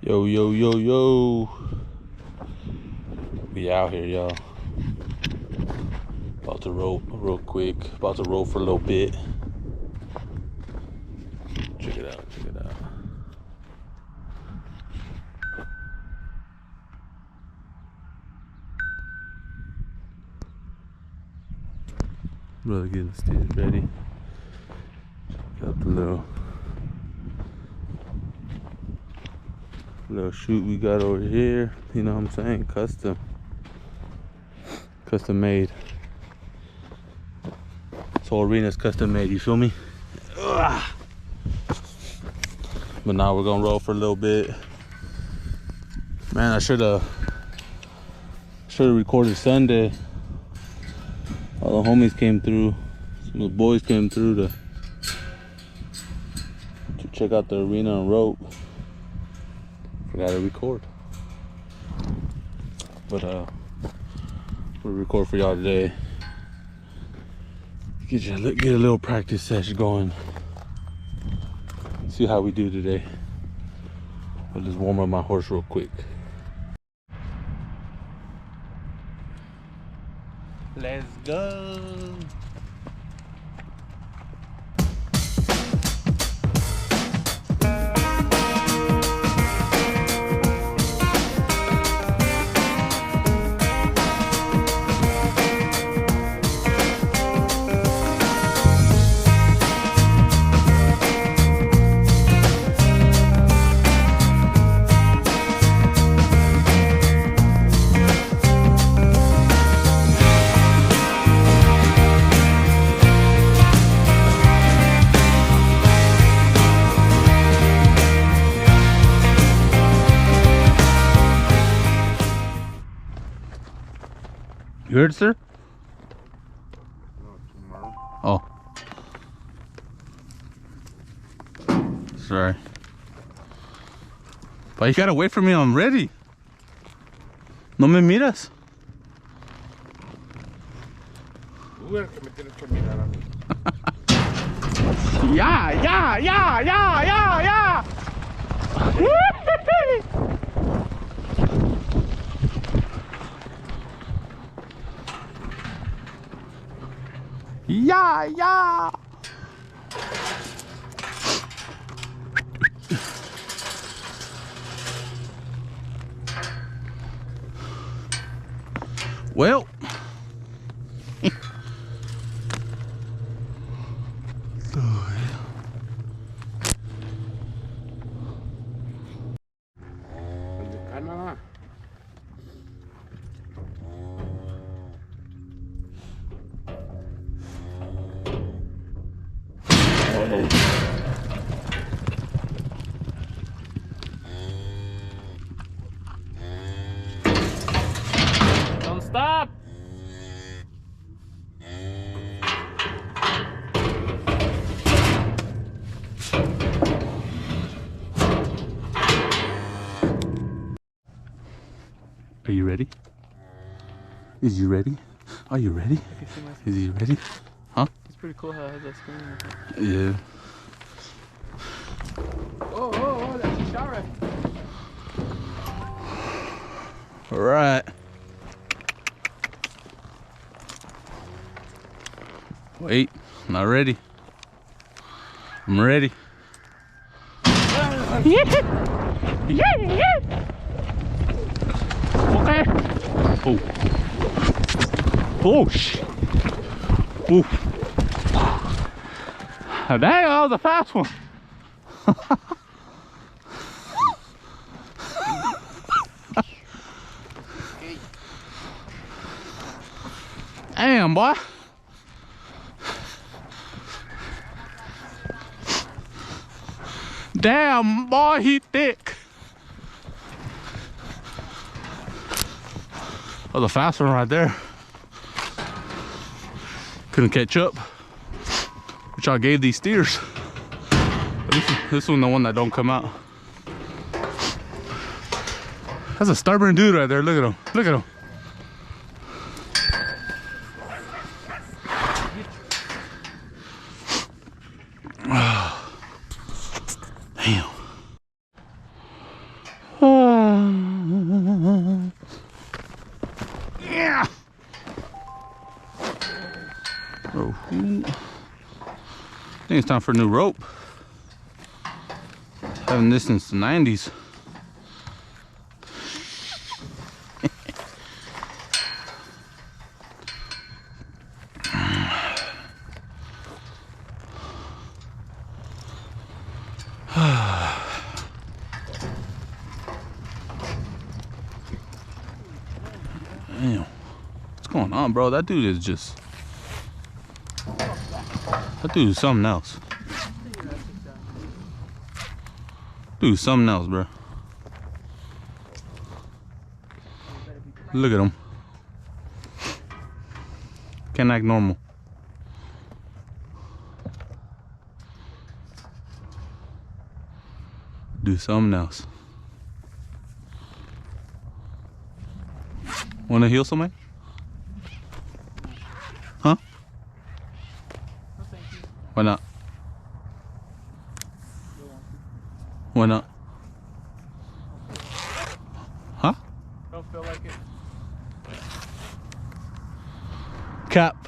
Yo, yo, yo, yo. We out here, y'all. About to roll real quick. About to roll for a little bit. Check it out, check it out. Brother getting the steers ready. Got the little chute we got over here. You know what I'm saying? Custom made. This whole arena's custom made, you feel me? Ugh. But now we're gonna roll for a little bit. Man, I should have recorded Sunday. All the homies came through. Some of the boys came through to check out the arena and rope. Forgot to record. But we'll record for y'all today. Get a little practice session going. See how we do today. I'll just warm up my horse real quick. Let's go. You heard, sir? Oh. Sorry. But you gotta wait for me, I'm ready. No me miras. Yeah, yeah, yeah, yeah, yeah, yeah. Yeah, yeah. Well. Don't stop. Are you ready? Is you ready? Are you ready? I can see my Is he ready? Huh? It's pretty cool how it has that screen. Yeah. Oh, that's a shot right. All right. Wait, not ready. I'm ready. Okay. Oh. Oh, shit. Oh. Dang, that was a fast one. Damn, boy. Damn, boy, he thick. Oh, the fast one right there. Couldn't catch up. Which I gave these steers. This one, the one that don't come out. That's a stubborn dude right there. Look at him. Look at him. Damn. Yeah. Oh, I think it's time for a new rope. Having this since the 90s. Damn. What's going on, bro? That dude is just... That dude is something else. Dude, something else, bro. Look at him. Can't act normal. Do something else. Wanna heal somebody? Huh? Why not? Why not? Huh? Don't feel like it. Cap.